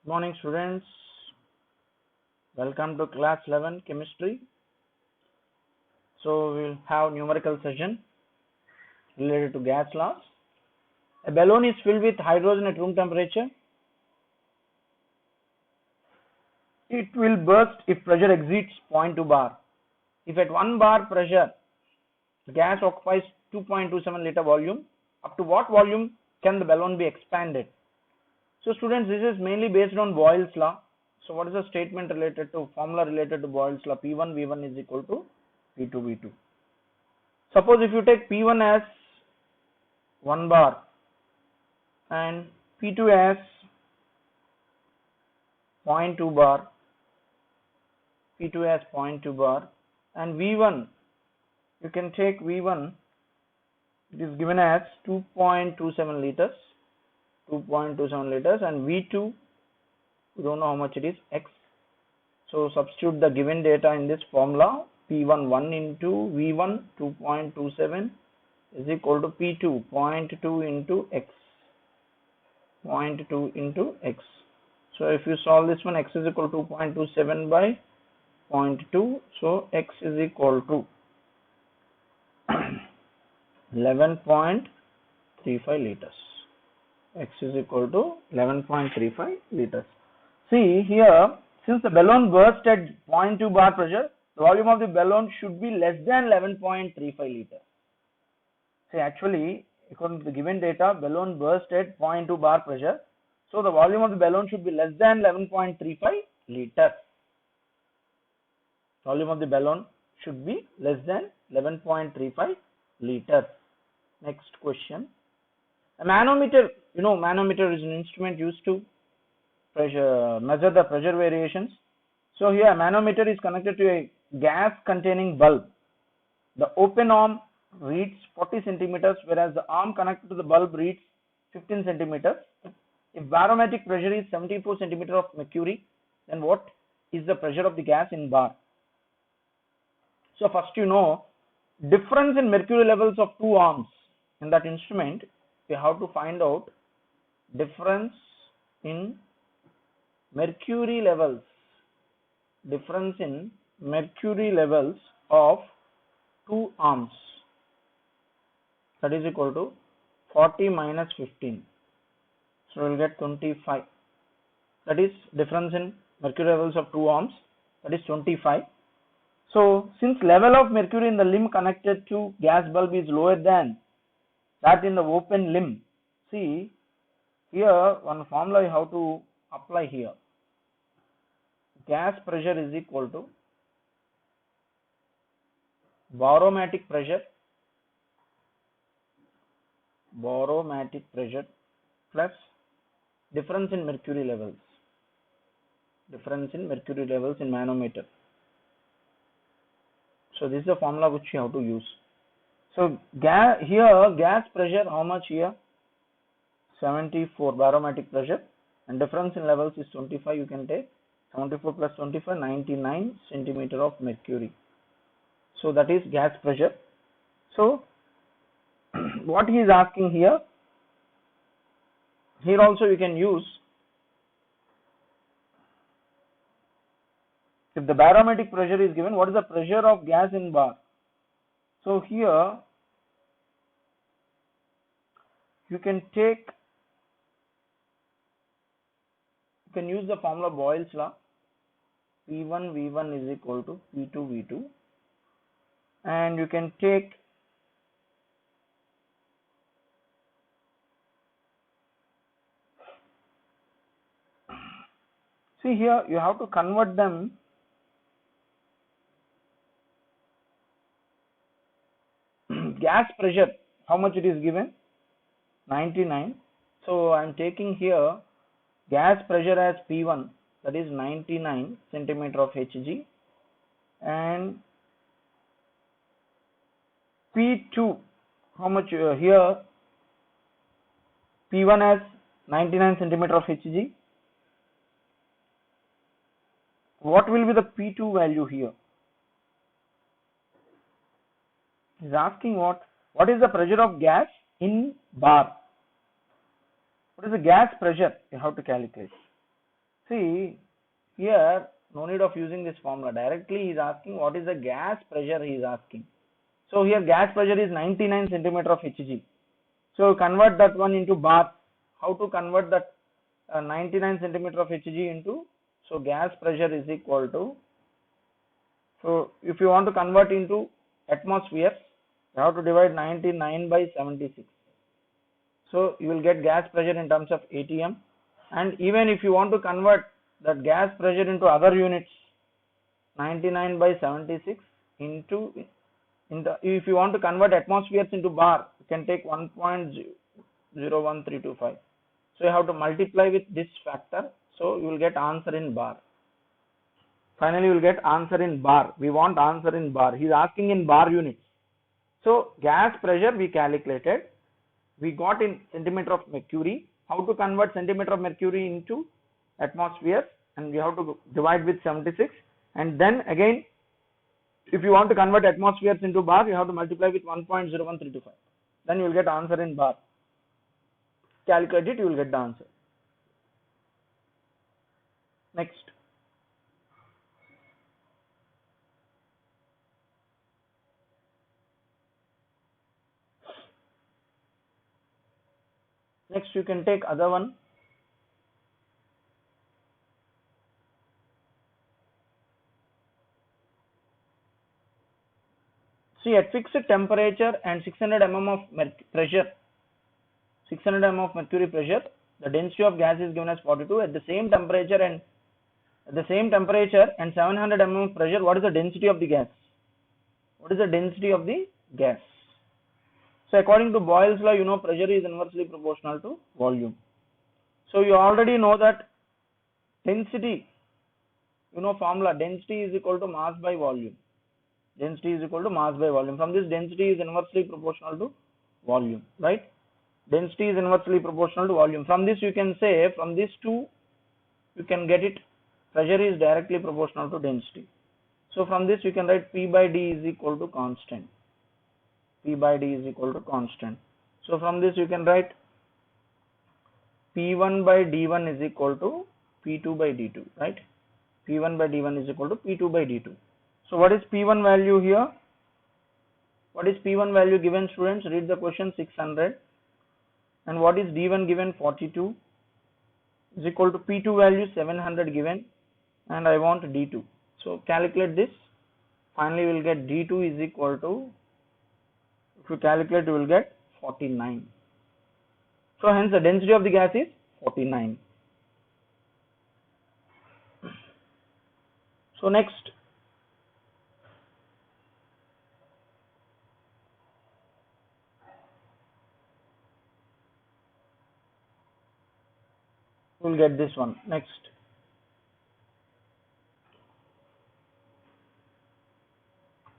Morning students, welcome to class 11 chemistry. So we will have numerical session related to gas laws. A balloon is filled with hydrogen at room temperature. It will burst if pressure exceeds 0.2 bar. If at 1 bar pressure the gas occupies 2.27 liter volume, up to what volume can the balloon be expanded? So students, this is mainly based on Boyle's law. So what is the statement related to, formula related to Boyle's law? P1 V1 is equal to P2 V2. Suppose if you take P1 as 1 bar and P2 as 0.2 bar, P2 as 0.2 bar, and V1, you can take V1, it is given as 2.27 liters, and V2, we don't know how much it is, X. So substitute the given data in this formula. P1 1 into V1 2.27 is equal to P2 0.2 into X, 0.2 into X. So if you solve this one, X is equal to 2.27 by 0.2, so X is equal to 11.35 liters. X is equal to 11.35 liters. See here, since the balloon burst at 0.2 bar pressure, the volume of the balloon should be less than 11.35 liters. See, actually, according to the given data, balloon burst at 0.2 bar pressure, so the volume of the balloon should be less than 11.35 liters. Volume of the balloon should be less than 11.35 liters. Next question. A manometer, manometer is an instrument used to measure the pressure variations. So here a manometer is connected to a gas containing bulb. The open arm reads 40 centimeters, whereas the arm connected to the bulb reads 15 centimeters. If barometric pressure is 74 centimeter of mercury, then what is the pressure of the gas in bar? So first difference in mercury levels of two arms in that instrument. We have to find out difference in mercury levels. Difference in mercury levels of two arms. That is equal to 40 minus 15. So we will get 25. That is difference in mercury levels of two arms. That is 25. So since level of mercury in the limb connected to gas bulb is lower than that in the open limb, see here one formula you have to apply here. Gas pressure is equal to barometric pressure plus difference in mercury levels in manometer. So this is the formula which you have to use. So gas pressure, how much here? 74 barometric pressure, and difference in levels is 25. You can take 74 plus 25, 99 centimeter of mercury. So that is gas pressure. So what he is asking here also you can use, if the barometric pressure is given, what is the pressure of gas in bar? So here you can use the formula Boyle's law. P1 V1 is equal to P2 V2, and you can take see here you have to convert them gas pressure, how much it is given? 99. So I am taking here gas pressure as P1, that is 99 centimeter of Hg, and P2, how much here? P1 as 99 centimeter of Hg. What will be the P2 value here? He is asking what is the pressure of gas in bar. What is the gas pressure? You have to calculate. See, here no need of using this formula. Directly he is asking what is the gas pressure he is asking. So here gas pressure is 99 centimeter of Hg. So convert that one into bar. How to convert that 99 centimeter of Hg into, so gas pressure is equal to, so if you want to convert into atmosphere, you have to divide 99 by 76. So you will get gas pressure in terms of atm. And even if you want to convert that gas pressure into other units, 99 by 76 into, if you want to convert atmospheres into bar, you can take 1.01325. So you have to multiply with this factor. So you will get answer in bar. Finally, you will get answer in bar. We want answer in bar. He is asking in bar units. So gas pressure we calculated. We got in centimeter of mercury. How to convert centimeter of mercury into atmosphere? And we have to divide with 76. And then again, if you want to convert atmospheres into bar, you have to multiply with 1.01325. Then you will get answer in bar. Calculate it, you will get the answer. Next. Next, you can take other one. See, at fixed temperature and 600 mm of pressure, 600 mm of mercury pressure, the density of gas is given as 42. At the same temperature and 700 mm of pressure, what is the density of the gas? What is the density of the gas? So according to Boyle's law, you know pressure is inversely proportional to volume. So you already know that density, you know formula, density is equal to mass by volume. Density is equal to mass by volume. From this, density is inversely proportional to volume, right? Density is inversely proportional to volume. From this you can say, from these two you can get it, pressure is directly proportional to density. So from this you can write P by D is equal to constant. P by D is equal to constant. So from this you can write P1 by D1 is equal to P2 by D2, right? P1 by D1 is equal to P2 by D2. So what is P1 value here? What is P1 value given, students? Read the question, 600. And what is D1 given? 42 is equal to P2 value 700 given, and I want D2. So calculate this. Finally we will get D2 is equal to, if you calculate you will get 49. So hence the density of the gas is 49. So next, we will get this one. Next,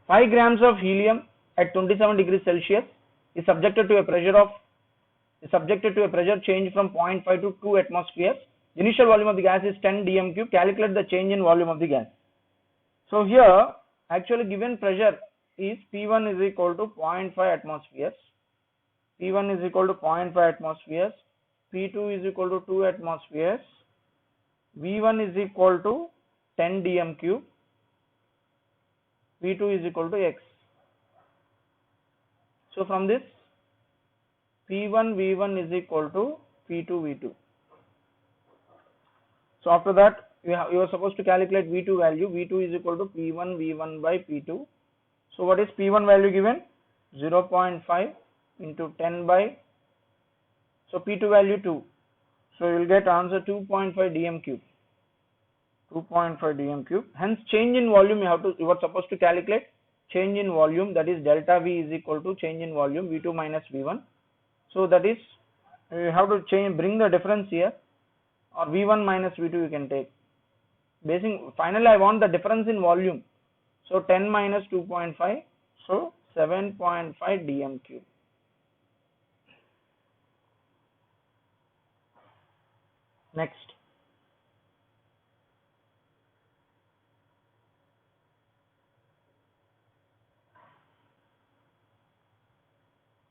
five grams of helium at 27 degrees Celsius is subjected to a pressure change from 0.5 to 2 atmospheres. The initial volume of the gas is 10 dm cube. Calculate the change in volume of the gas. So here actually given pressure is P1 is equal to 0.5 atmospheres. P1 is equal to 0.5 atmospheres. P2 is equal to 2 atmospheres. V1 is equal to 10 dm cube. V2 is equal to X. So from this, P1 V1 is equal to P2 V2. So after that, you are supposed to calculate V2 value. V2 is equal to P1 V1 by P2. So what is P1 value given? 0.5 into 10 by, so P2 value 2. So you will get answer 2.5 dm cube. 2.5 dm cube. Hence change in volume you are supposed to calculate change in volume, that is delta V is equal to change in volume V2 minus V1. So that is, you have to bring the difference here, or V1 minus V2 you can take. Finally I want the difference in volume. So 10 minus 2.5, so 7.5 dm cube. Next.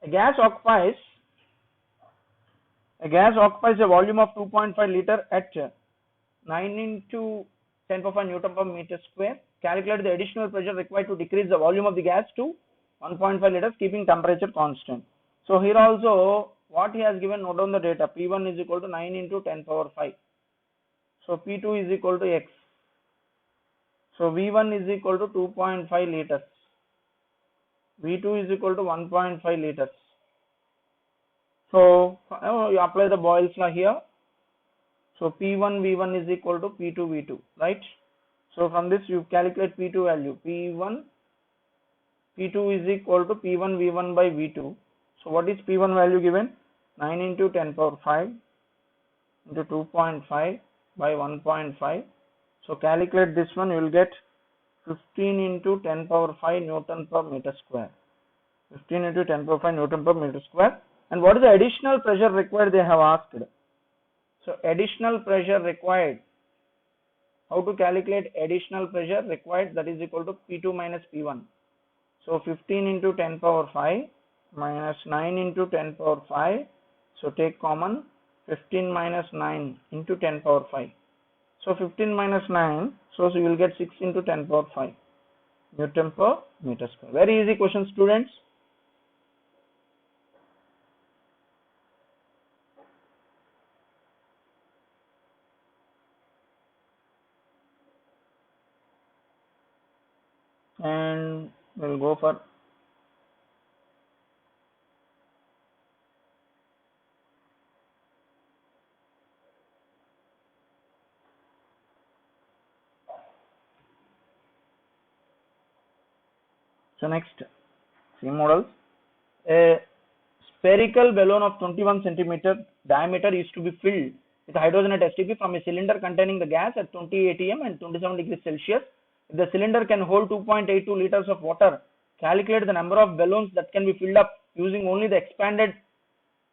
A gas occupies a volume of 2.5 liter at 9 into 10 power 5 Newton per meter square. Calculate the additional pressure required to decrease the volume of the gas to 1.5 liters, keeping temperature constant. So here also, what he has given, note down the data. P1 is equal to 9 into 10 power 5. So P2 is equal to X. So V1 is equal to 2.5 liters. V2 is equal to 1.5 liters. So you apply the Boyle's law here. So P1 V1 is equal to P2 V2, right? So from this you calculate P2 value. P2 is equal to P1 V1 by V2. So what is P1 value given? 9 into 10 power 5 into 2.5 by 1.5. So calculate this one, you will get 15 into 10 power 5 Newton per meter square. 15 into 10 power 5 Newton per meter square. And what is the additional pressure required, they have asked. So additional pressure required. How to calculate additional pressure required? That is equal to P2 minus P1. So 15 into 10 power 5 minus 9 into 10 power 5. So take common, 15 minus 9 into 10 power 5. So 15 minus 9, so you will get 6 into 10 power 5 Newton per meter square. Very easy question, students. And we'll go for next, see models. A spherical balloon of 21 centimeter diameter is to be filled with hydrogen at STP from a cylinder containing the gas at 20 atm and 27 degrees Celsius. If the cylinder can hold 2.82 liters of water, calculate the number of balloons that can be filled up using only the expanded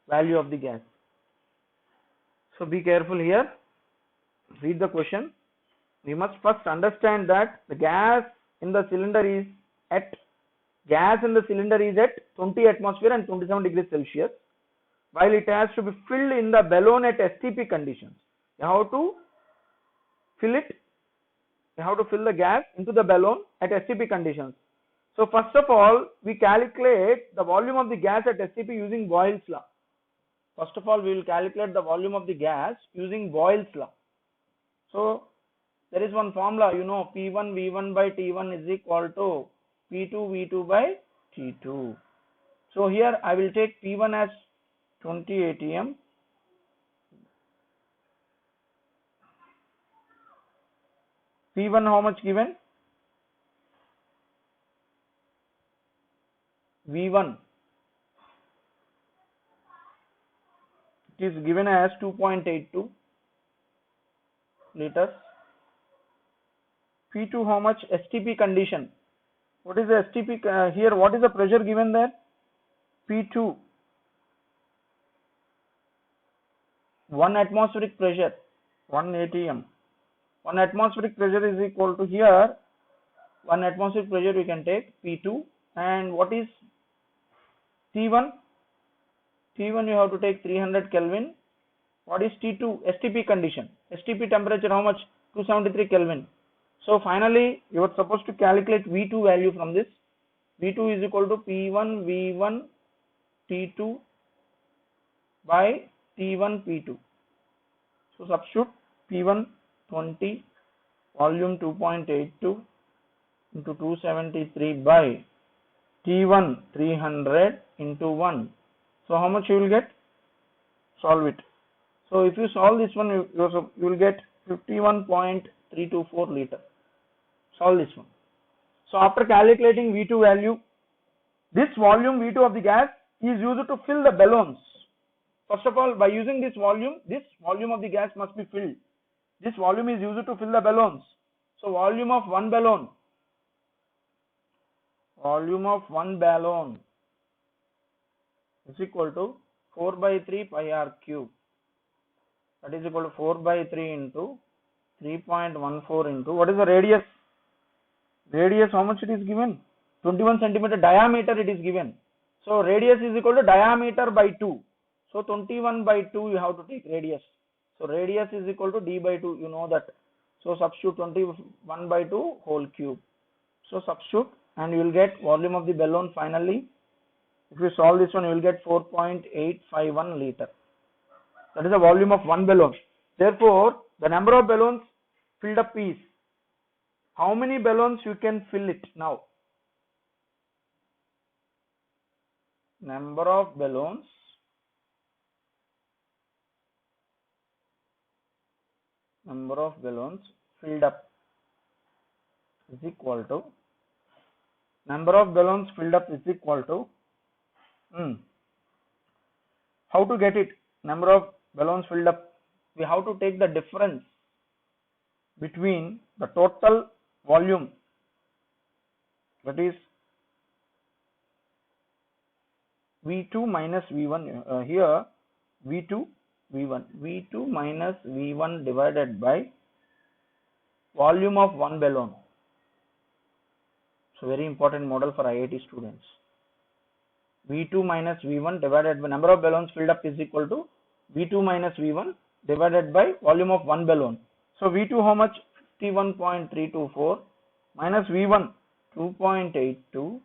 value of the gas. So be careful here. Read the question. We must first understand that the gas in the cylinder is at 20 atmosphere and 27 degrees Celsius, while it has to be filled in the balloon at STP conditions. You have to fill it. You have to fill the gas into the balloon at STP conditions. So first of all, we calculate the volume of the gas at STP using Boyle's law. First of all, we will calculate the volume of the gas using Boyle's law. So there is one formula, you know, P1 V1 by T1 is equal to P2 V2 by T2. So here I will take P1 as 20 atm. P1 how much given? V1. It is given as 2.82 liters. P2 how much? STP condition. What is the STP here? What is the pressure given there? P2, 1 atmospheric pressure, 1 atm. 1 atmospheric pressure is equal to here, 1 atmospheric pressure we can take P2. And what is T1? T1 you have to take 300 Kelvin. What is T2? STP condition. STP temperature how much? 273 Kelvin. So finally you are supposed to calculate V2 value from this. V2 is equal to P1 V1 T2 by T1 P2. So substitute P1 20, volume 2.82 into 273 by T1 300 into 1. So how much you will get? Solve it. So if you solve this one, you will get 51.324 liter. Solve this one. So after calculating V2 value, this volume V2 of the gas is used to fill the balloons. First of all, by using this volume of the gas must be filled. This volume is used to fill the balloons. So volume of one balloon is equal to 4 by 3 pi r cube. That is equal to 4 by 3 into 3.14 into, what is the radius? Radius how much it is given? 21 centimeter diameter it is given. So radius is equal to diameter by 2. So 21 by 2 you have to take radius. So radius is equal to d by 2, you know that. So substitute 21 by 2 whole cube. So substitute and you will get volume of the balloon finally. If you solve this one, you will get 4.851 liter. That is the volume of one balloon. Therefore, the number of balloons filled up is, how many balloons you can fill it now? Number of balloons filled up is equal to how to get it? Number of balloons filled up, we have to take the difference between the total volume, that is V2 minus V1, here V2 minus V1 divided by volume of one balloon. So very important model for IIT students. V2 minus V1 divided by number of balloons filled up is equal to V2 minus V1 divided by volume of one balloon. So V2 how much? 51.324 minus V1 2.82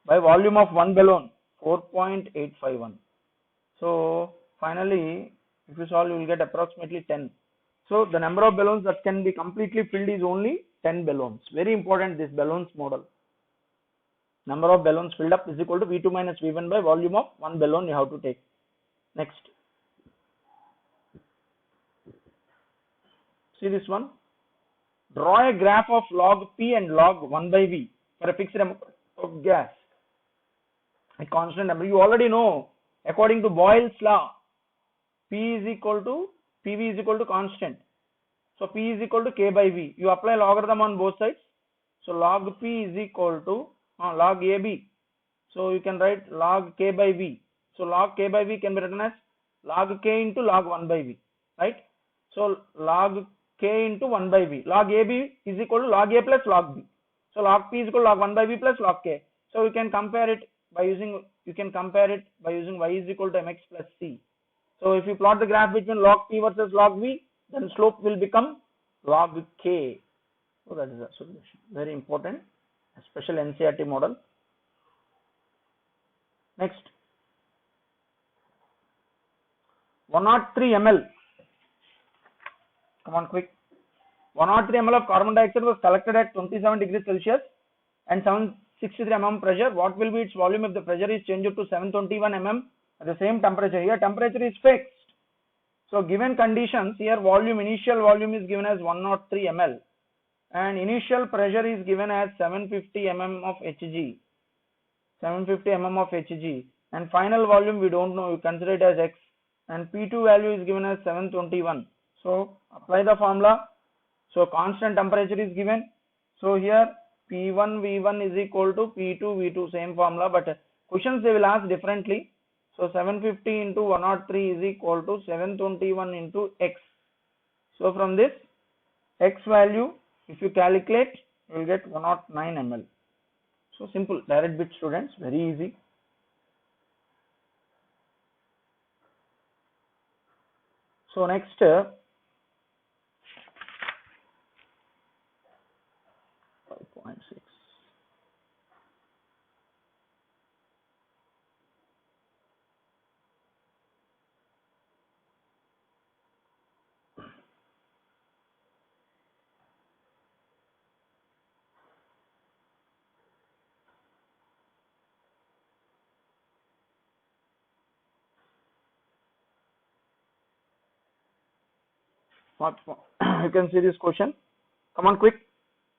by volume of one balloon 4.851. So finally, if you solve, you will get approximately 10. So the number of balloons that can be completely filled is only 10 balloons. Very important, this balloons model. Number of balloons filled up is equal to V2 minus V1 by volume of one balloon you have to take. Next. See this one. Draw a graph of log P and log 1 by V for a fixed amount of gas. A constant number. You already know, according to Boyle's law, PV is equal to constant. So P is equal to K by V. You apply logarithm on both sides. So log P is equal to log AB. So you can write log K by V. So log K by V can be written as log K into log 1 by V. Right? So log K into 1 by V. Log AB is equal to log A plus log B. So log P is equal to log 1 by V plus log K. So you can compare it by using y is equal to mx plus c. So if you plot the graph between log P versus log V, then slope will become log K. So that is the solution. Very important. A special NCERT model. Next. 103 ml. Come on quick. 103 ml of carbon dioxide was collected at 27 degrees Celsius and 763 mm pressure. What will be its volume if the pressure is changed to 721 mm at the same temperature? Here temperature is fixed. So given conditions, here initial volume is given as 103 ml and initial pressure is given as 750 mm of Hg. 750 mm of Hg and final volume we don't know, you consider it as X, and P2 value is given as 721. So apply the formula. So constant temperature is given. So here P1 V1 is equal to P2 V2, same formula, but questions they will ask differently. So 750 into 103 is equal to 721 into X. So from this X value, if you calculate, you will get 109 ml. So simple, direct bit students, very easy. So next, 5.6. You can see this question. Come on quick.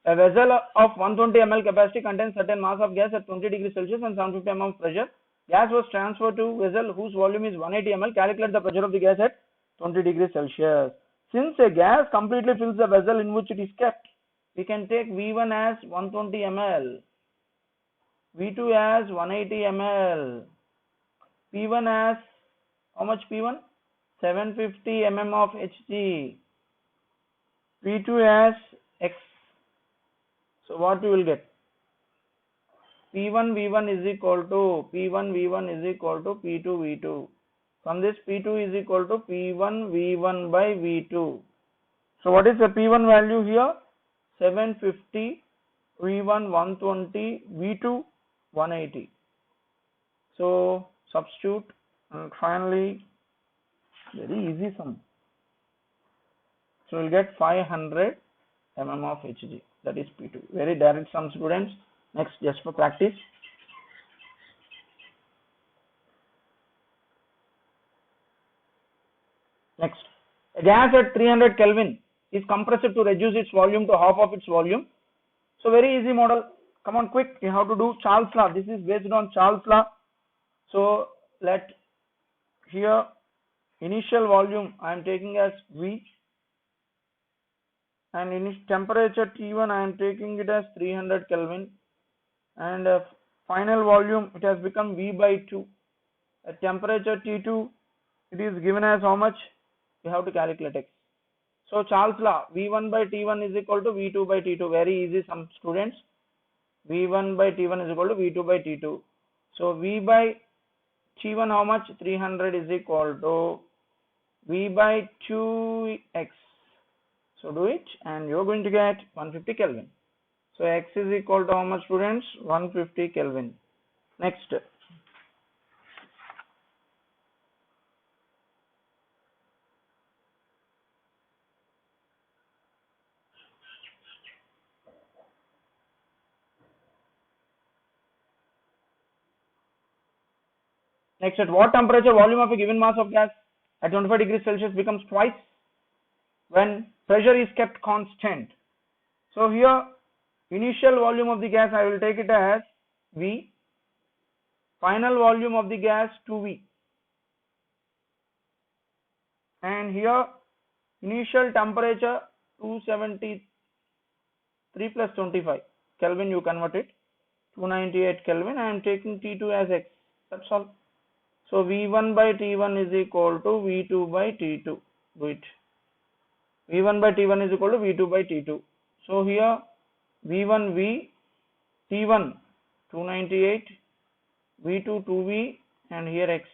A vessel of 120 ml capacity contains certain mass of gas at 20 degrees Celsius and 750 mm of pressure. Gas was transferred to vessel whose volume is 180 ml. Calculate the pressure of the gas at 20 degrees Celsius. Since a gas completely fills the vessel in which it is kept, we can take V1 as 120 ml, V2 as 180 ml, P1 as how much P1? 750 mm of Hg, P2 as X. So what you will get? P1 V1 is equal to P2 V2. From this P2 is equal to P1 V1 by V2. So what is the P1 value here? 750, V1 120, V2 180. So substitute, and finally very easy sum. So we'll get 500 mm of Hg, that is P2. Very direct sum, students. Next, just for practice. Next, a gas at 300 Kelvin is compressed to reduce its volume to half of its volume. So very easy model. Come on, quick. You have to do Charles law. This is based on Charles law. So let here initial volume I am taking as V, and in temperature T1 I am taking it as 300 Kelvin, and final volume it has become V by 2. At temperature T2 it is given as how much? We have to calculate X. So Charles law, V1 by T1 is equal to V2 by T2. Very easy, some students. V1 by T1 is equal to V2 by T2. So V by T1 how much? 300 is equal to V by 2x. So do it and you're going to get 150 Kelvin. So X is equal to how much, students? 150 Kelvin. Next. Next, at what temperature volume of a given mass of gas at 25 degrees Celsius becomes twice when pressure is kept constant? So here initial volume of the gas I will take it as V, final volume of the gas 2V, and here initial temperature 273 plus 25 Kelvin, you convert it 298 Kelvin. I am taking T2 as X. That's all. So V1 by T1 is equal to V2 by T2. Do it. V1 by T1 is equal to V2 by T2. So here V1 V, T1 298, V2 2V, and here X.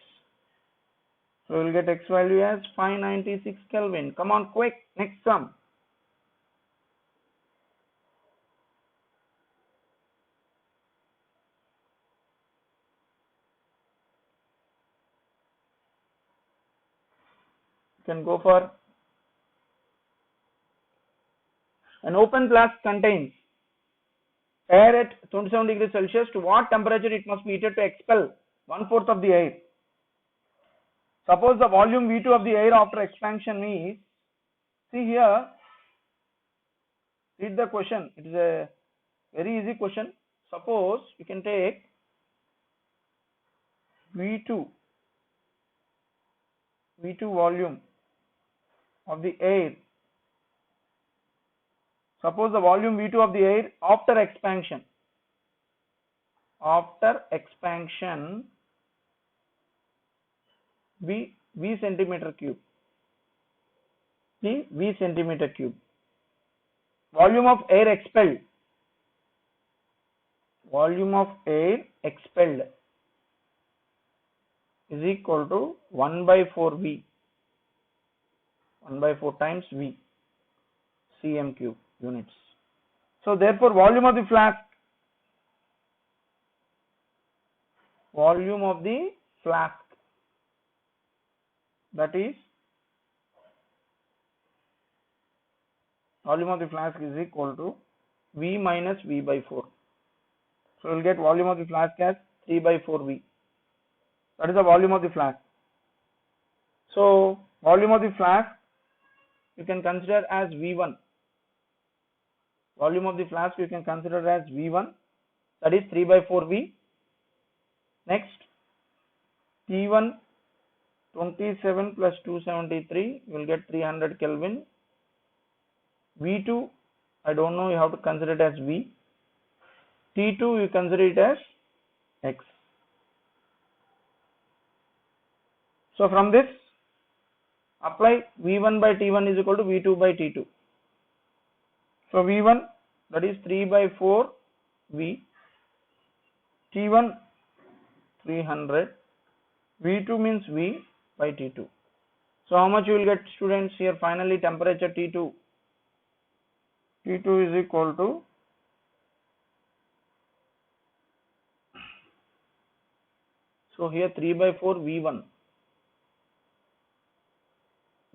So we will get X value as 596 Kelvin. Come on, quick. Next sum. You can go for an open flask contains air at 27 degrees Celsius. To what temperature it must be heated to expel 1/4 of the air? Suppose the volume V2 of the air after expansion is, see here, read the question. It is a very easy question. Suppose you can take V2 volume of the air. Suppose the volume V2 of the air after expansion V centimeter cube. V centimeter cube. Volume of air expelled is equal to 1 by 4 V. 1 by 4 times V, cm cube units. So therefore volume of the flask that is volume of the flask is equal to V minus V by 4. So we'll get volume of the flask as 3 by 4 V. That is the volume of the flask. So volume of the flask you can consider as V1. Volume of the flask you can consider as V1, that is 3 by 4 V. Next, T1 27 plus 273, you will get 300 Kelvin. V2, I don't know, you have to consider it as V. T2, you consider it as X. So from this, apply V1 by T1 is equal to V2 by T2. So V1, that is 3 by 4 V, T1 300, V2 means V, by T2. So how much you will get, students, here finally temperature T2? T2 is equal to so here 3 by 4 V1.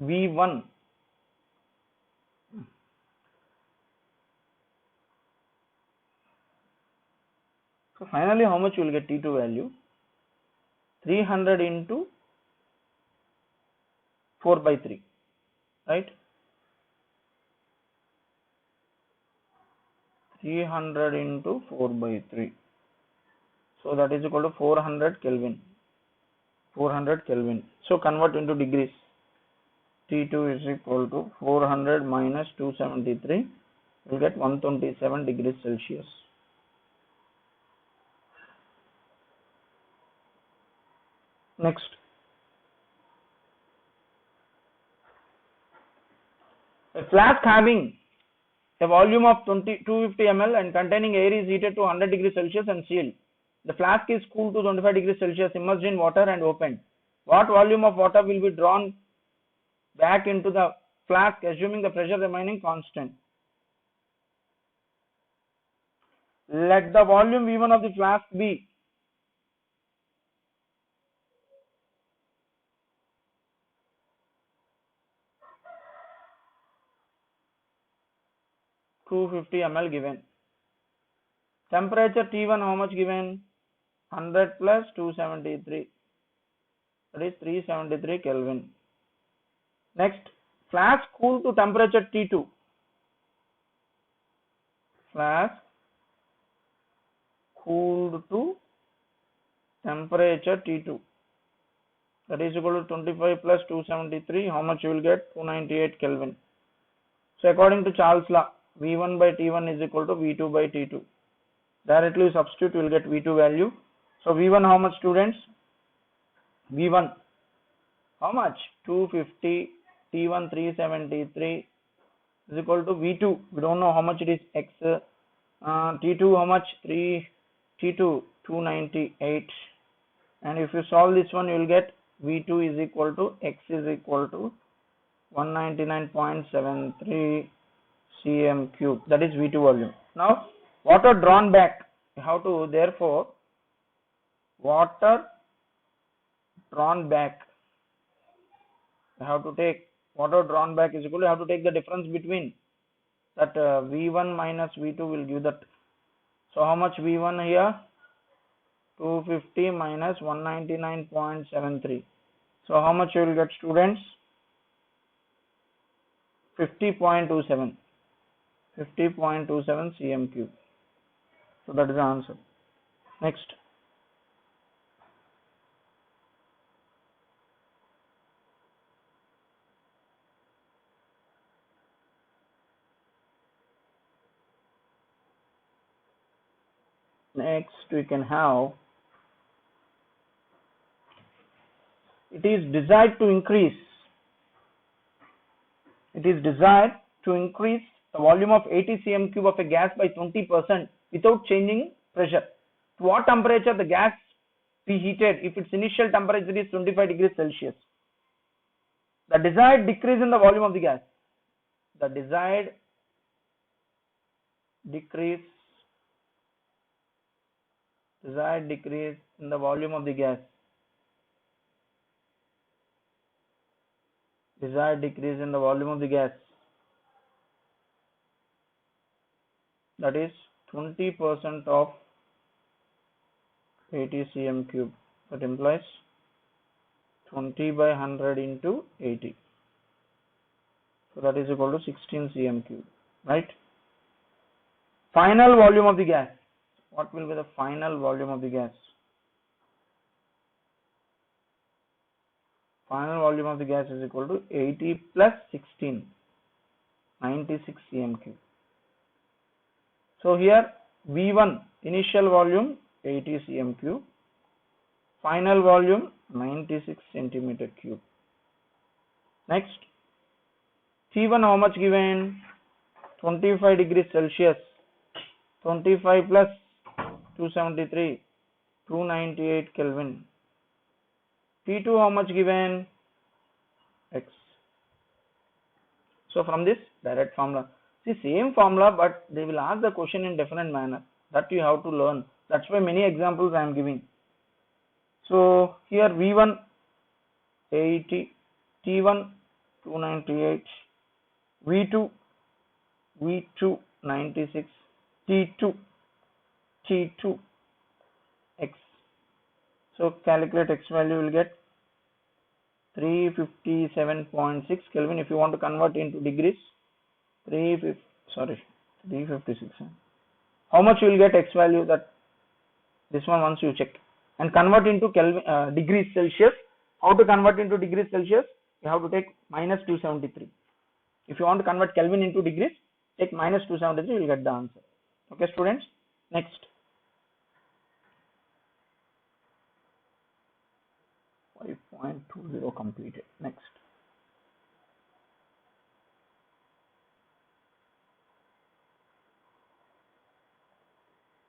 V1. So finally how much you will get T2 value? 300 into 4 by 3, right? 300 into 4 by 3. So that is equal to 400 Kelvin. 400 Kelvin. So convert into degrees. T2 is equal to 400 minus 273. We'll get 127 degrees Celsius. Next. A flask having a volume of 250 ml and containing air is heated to 100 degrees Celsius and sealed. The flask is cooled to 25 degrees Celsius, immersed in water and opened. What volume of water will be drawn back into the flask, assuming the pressure remaining constant? Let the volume V1 of the flask be 250 ml given. Temperature T1 how much given? 100 plus 273, that is 373 Kelvin. Next, flask cooled to temperature T2. Flask cooled to temperature T2, that is equal to 25 plus 273, how much you will get? 298 Kelvin. So according to Charles' law, V1 by T1 is equal to V2 by T2. Directly substitute, you will get V2 value. So V1 how much, students? V1 how much? 250, T1 373 is equal to V2. We don't know how much it is, X. T2 how much? T2 298. And if you solve this one, you will get V2 is equal to X is equal to 199.73 cm cube. That is V2 volume. Now water drawn back. You have to, therefore, water drawn back. You have to take water drawn back is equal to, you have to take the difference between that V1 minus V2 will give that. So how much V1 here? 250 minus 199.73. So how much you will get, students? 50.27. 50.27 cm cube. So that is the answer. Next. Next we can have, it is desired to increase the volume of 80 cm cube of a gas by 20% without changing pressure. To what temperature the gas be heated if its initial temperature is 25 degrees Celsius? The desired decrease in the volume of the gas. The desired decrease in the volume of the gas. Desired decrease in the volume of the gas. That is 20% of 80 cm cube. That implies 20 by 100 into 80. So that is equal to 16 cm cube, right? Final volume of the gas. What will be the final volume of the gas? Final volume of the gas is equal to 80 plus 16, 96 cm cube. So here V1 initial volume 80 cm cube, final volume 96 centimeter cube. Next, T1 how much given? 25 degrees Celsius. 25 plus 273, 298 Kelvin. T2 how much given? x. So from this direct formula, see same formula, but they will ask the question in different manner. That you have to learn. That's why many examples I am giving. So here V1 80, T1 298, V2 96, T2 x. So calculate x value, will get 357.6 Kelvin. If you want to convert into degrees, 356. How much you will get x value? That this one once you check and convert into Kelvin, degrees Celsius. How to convert into degrees Celsius? You have to take minus 273. If you want to convert Kelvin into degrees, take minus 273, you will get the answer. Okay, students. Next. 5.20 completed. Next.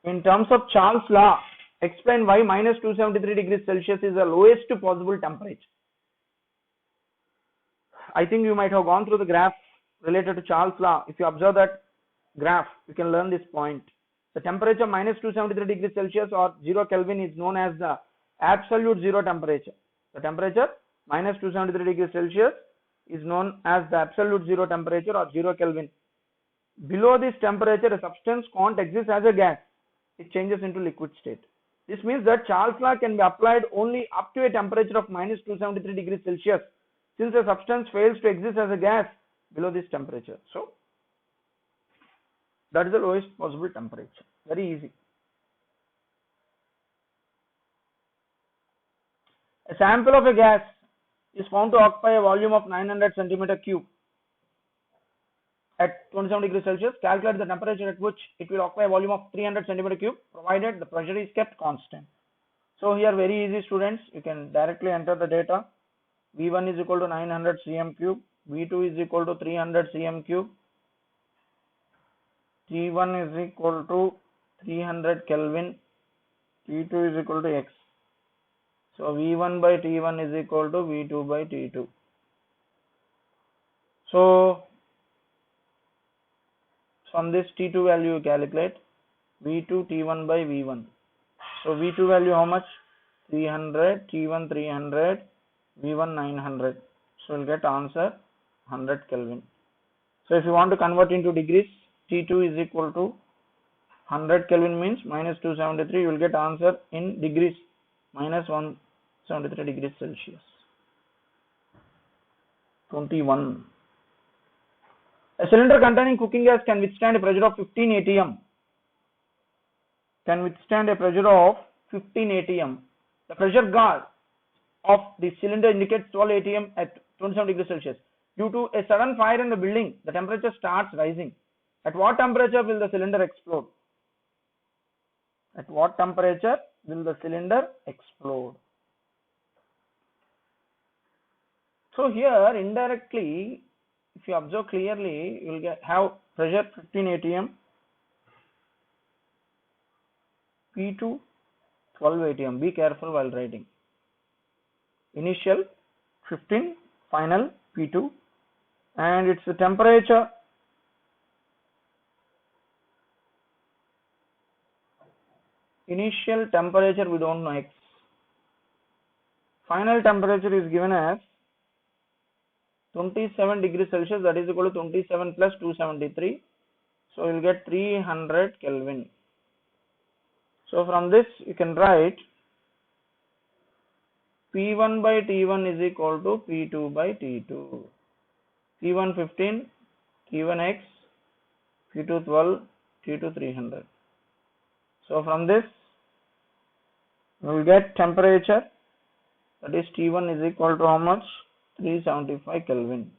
In terms of Charles' law, explain why minus 273 degrees Celsius is the lowest possible temperature. I think you might have gone through the graph related to Charles' law. If you observe that graph, you can learn this point. The temperature minus 273 degrees Celsius or 0 Kelvin is known as the absolute zero temperature. The temperature minus 273 degrees Celsius is known as the absolute zero temperature or 0 Kelvin. Below this temperature, a substance can't exist as a gas. It changes into liquid state. This means that Charles' law can be applied only up to a temperature of minus 273 degrees Celsius, since a substance fails to exist as a gas below this temperature. So that is the lowest possible temperature. Very easy. A sample of a gas is found to occupy a volume of 900 centimeter cube at 27 degrees Celsius. Calculate the temperature at which it will occupy a volume of 300 centimeter cube, provided the pressure is kept constant. So here very easy, students. You can directly enter the data. V1 is equal to 900 cm cube, V2 is equal to 300 cm cube, T1 is equal to 300 Kelvin, T2 is equal to x. So V1 by T1 is equal to V2 by T2. So from this T2 value you calculate V2 T1 by V1. So V2 value how much? 300, T1 300, V1 900. So we'll get answer 100 Kelvin. So if you want to convert into degrees, T2 is equal to 100 Kelvin means minus 273. You will get answer in degrees, minus 173 degrees Celsius. 21. A cylinder containing cooking gas can withstand a pressure of 15 atm. Can withstand a pressure of 15 atm. The pressure gauge of the cylinder indicates 12 atm at 27 degrees Celsius. Due to a sudden fire in the building, the temperature starts rising. At what temperature will the cylinder explode? At what temperature will the cylinder explode? So here indirectly, if you observe clearly, you will have pressure 15 atm, P2 12 atm. Be careful while writing. Initial 15, final P2, and it's the temperature. Initial temperature we don't know x. Final temperature is given as 27 degrees Celsius, that is equal to 27 plus 273. So you will get 300 Kelvin. So from this you can write P1 by T1 is equal to P2 by T2. P1 15, T1 x, P2 12, T2 300. So from this we will get temperature, that is T1 is equal to how much? 375 Kelvin.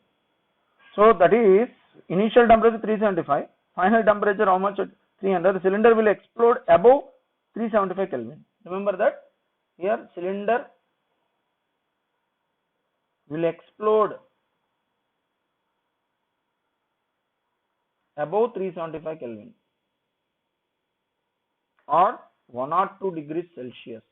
So that is initial temperature 375, final temperature how much? At 300. The cylinder will explode above 375 Kelvin. Remember that here cylinder will explode above 375 Kelvin or 102 degrees Celsius.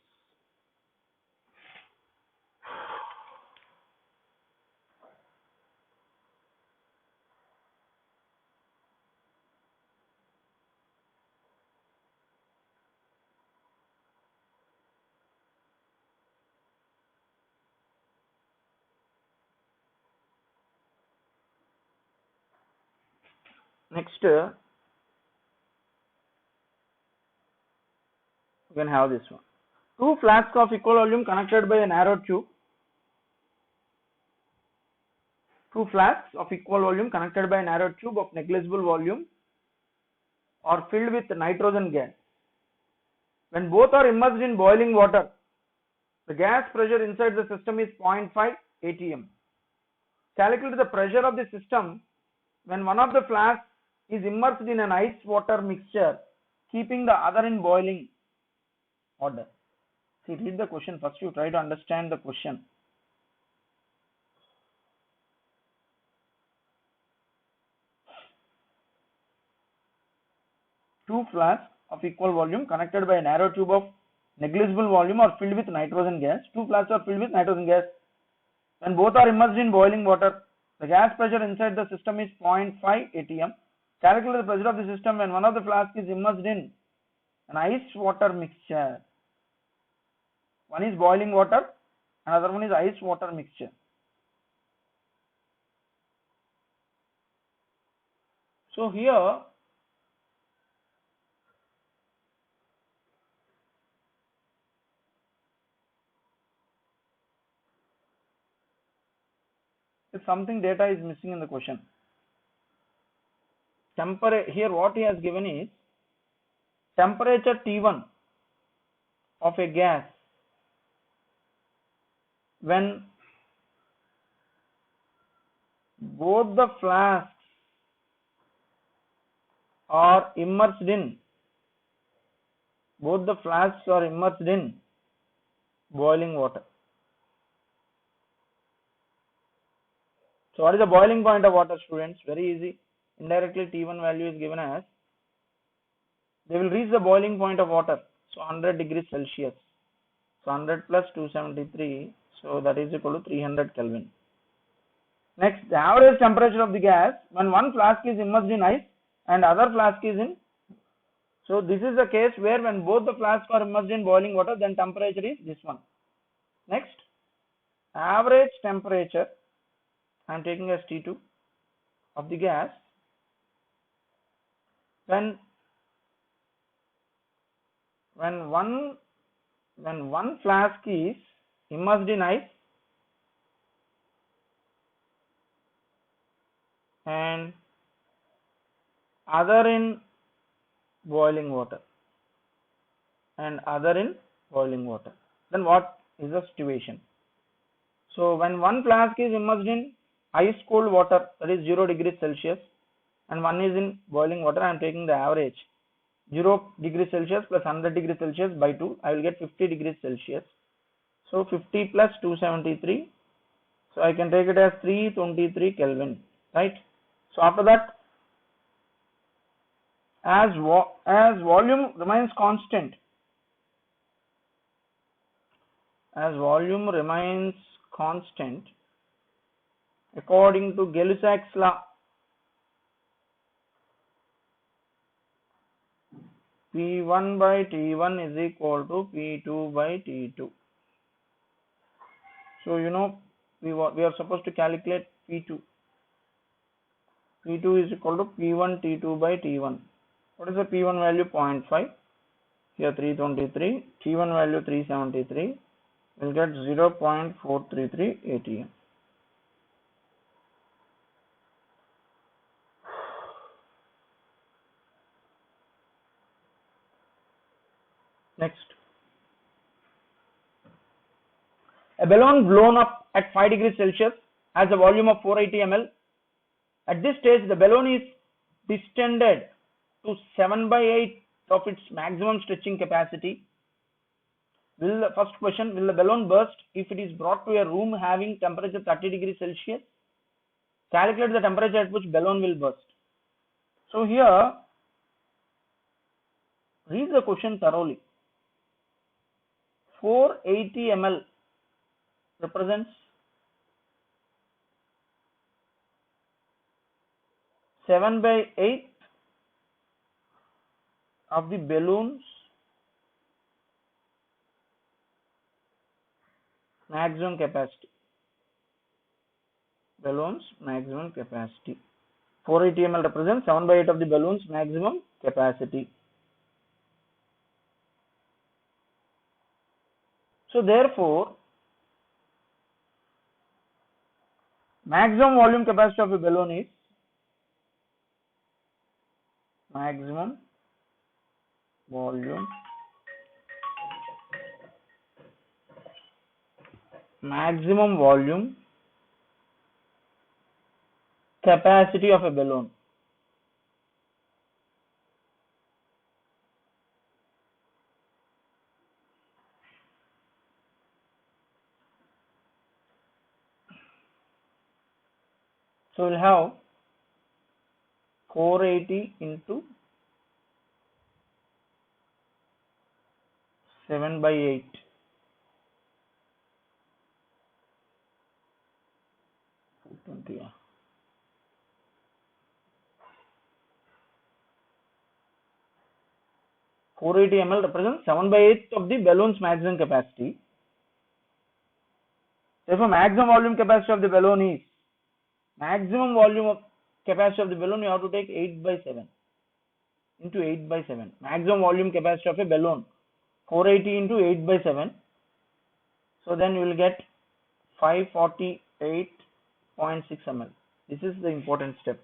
Next, you can have this one. Two flasks of equal volume connected by a narrow tube. Two flasks of equal volume connected by a narrow tube of negligible volume are filled with nitrogen gas. When both are immersed in boiling water, the gas pressure inside the system is 0.5 atm. Calculate the pressure of the system when one of the flasks is immersed in an ice water mixture, keeping the other in boiling order. See, read the question first. You try to understand the question. Two flasks of equal volume connected by a narrow tube of negligible volume are filled with nitrogen gas. Two flasks are filled with nitrogen gas. When both are immersed in boiling water, the gas pressure inside the system is 0.5 atm. Calculate the pressure of the system when one of the flasks is immersed in an ice water mixture. One is boiling water, another one is ice water mixture. So here if something data is missing in the question. Here what he has given is temperature T1 of a gas when both the flasks are immersed in boiling water. So what is the boiling point of water, students? Very easy. Indirectly T1 value is given as, they will reach the boiling point of water. So 100 degrees Celsius. So 100 plus 273. So that is equal to 300 Kelvin. Next, the average temperature of the gas when one flask is immersed in ice and other flask is in. So this is the case where when both the flasks are immersed in boiling water, then temperature is this one. Next, average temperature I am taking as T2 of the gas when one flask is immersed in ice and other in boiling water, then what is the situation? So when one flask is immersed in ice cold water, that is 0 degrees Celsius, and one is in boiling water, I am taking the average. 0 degrees Celsius plus 100 degrees Celsius by 2, I will get 50 degrees Celsius. So 50 plus 273, so I can take it as 323 Kelvin, right? So after that, as volume remains constant, according to Gay-Lussac's law, P1 by T1 is equal to P2 by T2. So you know we are supposed to calculate P2. P2 is equal to P1 T2 by T1. What is the P1 value? 0.5. Here 323. T1 value 373. We'll get 0.433 atm. Next, a balloon blown up at 5 degrees Celsius has a volume of 480 ml. At this stage, the balloon is distended to 7 by 8 of its maximum stretching capacity. First question, will the balloon burst if it is brought to a room having temperature 30 degrees Celsius? Calculate the temperature at which balloon will burst. So here, read the question thoroughly. 480 ml represents 7 by 8 of the balloon's maximum capacity. 480 ml represents 7 by 8 of the balloon's maximum capacity. So therefore, maximum volume capacity of a balloon is maximum volume capacity of a balloon. So we'll have 480 into 7 by 8. 420, yeah. 480 ml represents 7 by 8 of the balloon's maximum capacity. Therefore, maximum volume capacity of the balloon is maximum volume of capacity of the balloon. You have to take 8 by 7 into 8 by 7. Maximum volume capacity of a balloon 480 into 8 by 7. So then you will get 548.6 ml. This is the important step.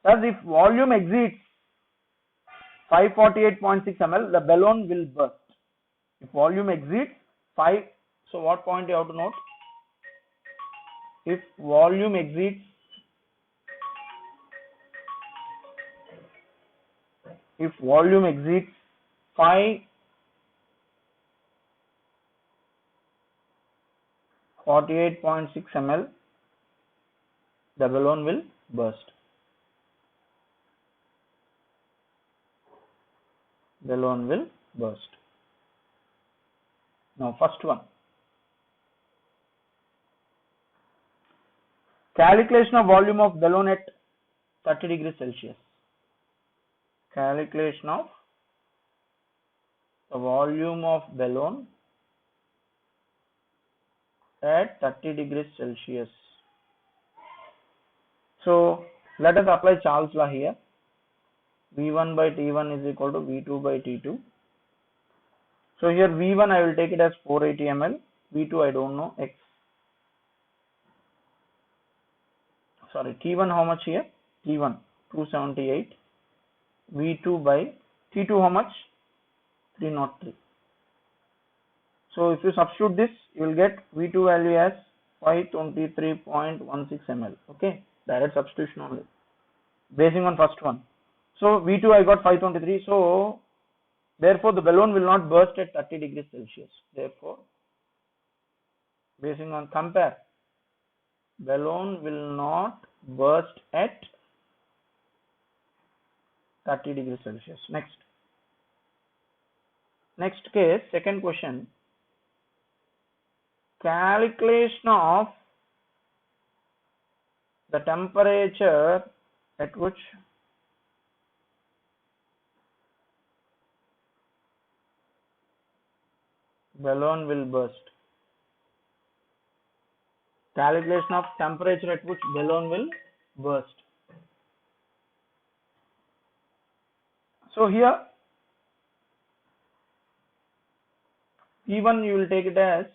Thus, if volume exceeds 548.6 ml, the balloon will burst. If volume exceeds 5, so what point you have to note? If volume exceeds 548.6 ml, the balloon will burst. Balloon will burst. Now, first one. Calculation of volume of balloon at 30 degrees Celsius. Calculation of the volume of balloon at 30 degrees Celsius. So let us apply Charles' law here. V1 by T1 is equal to V2 by T2. So here V1 I will take it as 480 ml. V2 I don't know. T1 how much here? T1 278. V2 by T2 how much? 303. So if you substitute this, you will get V2 value as 523.16 ml. Okay, direct substitution only, basing on first one. So V2 I got 523. So therefore the balloon will not burst at 30 degrees Celsius. Therefore, basing on compare, balloon will not burst at 30 degrees Celsius. Next case, second question. Calculation of the temperature at which balloon will burst. Calculation of temperature at which balloon will burst. So here P1 you will take it as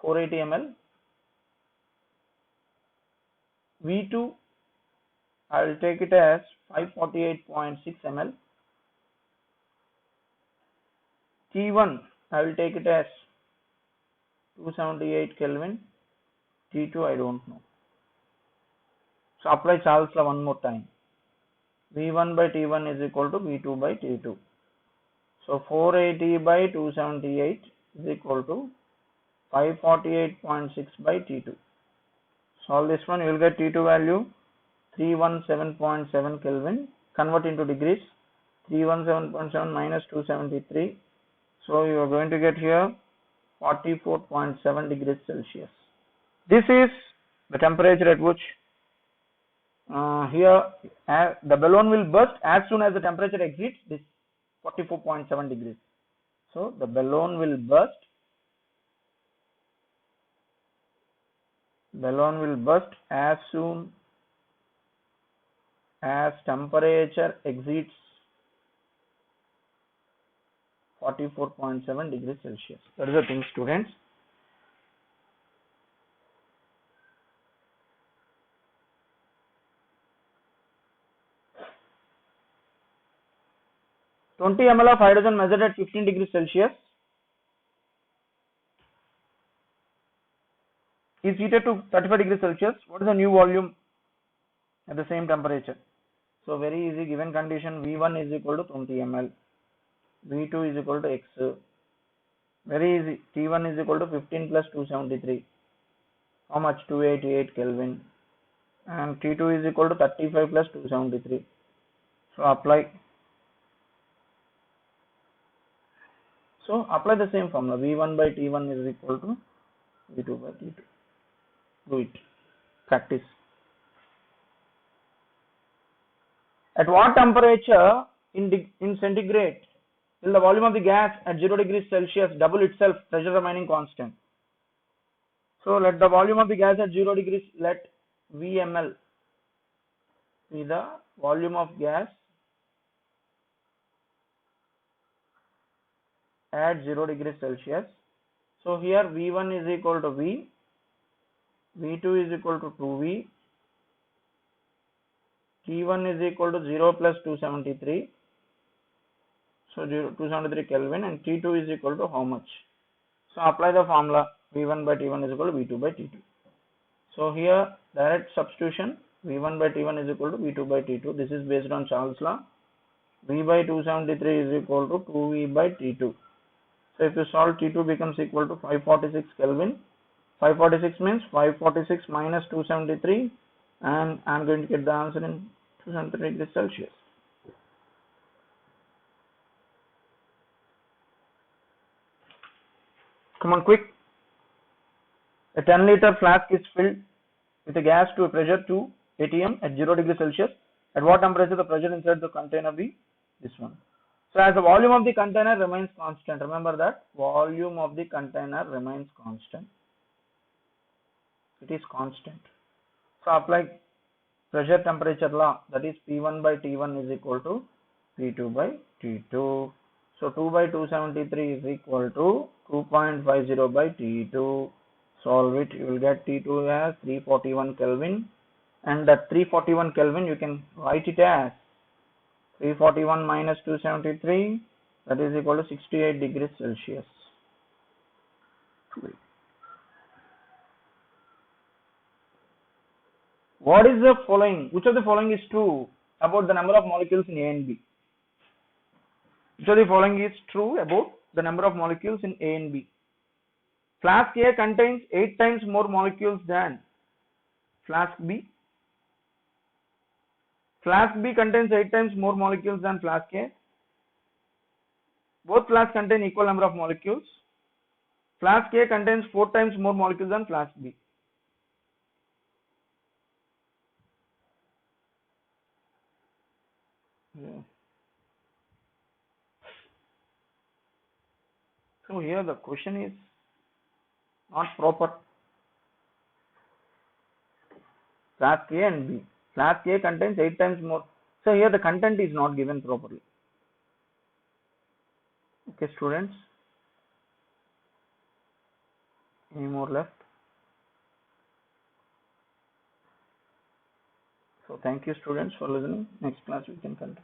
480 ml. V2 I will take it as 548.6 ml. T1 I will take it as 278 Kelvin. T2 I don't know. So apply Charles' law one more time. V1 by T1 is equal to V2 by T2. So 480 by 278 is equal to 548.6 by T2. Solve this one, you will get T2 value 317.7 Kelvin. Convert into degrees. 317.7 minus 273. So you are going to get here 44.7 degrees Celsius. This is the temperature at which the balloon will burst as soon as the temperature exceeds this 44.7 degrees. So the balloon will burst balloon will burst as soon as temperature exceeds 44.7 degrees Celsius. That is the thing, students. "20 ml of hydrogen measured at 15 degrees Celsius is heated to 35 degrees Celsius. What is the new volume at the same temperature?" So very easy, given condition V1 is equal to 20 ml, V2 is equal to X. Very easy, T1 is equal to 15 plus 273. How much? 288 Kelvin. And T2 is equal to 35 plus 273. So apply. So apply the same formula. V1 by T1 is equal to V2 by T2. Do it. Practice. At what temperature in centigrade will the volume of the gas at 0 degrees Celsius double itself, pressure remaining constant? So let the volume of the gas at 0 degrees, let VML be the volume of gas at 0 degrees Celsius. So here V1 is equal to V, V2 is equal to 2V, T1 is equal to 0 plus 273, so 273 Kelvin, and T2 is equal to how much? So apply the formula, V1 by T1 is equal to V2 by T2. So here direct substitution, V1 by T1 is equal to V2 by T2. This is based on Charles law. V by 273 is equal to 2V by T2. So if you solve, T2 becomes equal to 546 Kelvin. 546 means 546 minus 273, and I am going to get the answer in 273 degrees Celsius. Come on, quick. A 10-liter flask is filled with a gas to a pressure 2 atm at 0 degrees Celsius. At what temperature the pressure inside the container be? This one. So as the volume of the container remains constant, remember that volume of the container remains constant. It is constant. So apply pressure temperature law, that is P1 by T1 is equal to P2 by T2. So 2 by 273 is equal to 2.50 by T2. Solve it, you will get T2 as 341 Kelvin, and that 341 Kelvin you can write it as 341 minus 273, that is equal to 68 degrees Celsius. What is the following? Which of the following is true about the number of molecules in A and B? Which of the following is true about the number of molecules in A and B? Flask A contains 8 times more molecules than flask B. Flask B contains 8 times more molecules than flask A. Both flasks contain equal number of molecules. Flask A contains 4 times more molecules than flask B. Yeah. So here the question is not proper. Flask A and B. Flask A contains 8 times more. So here the content is not given properly. Okay, students. Any more left? So thank you, students, for listening. Next class we can continue.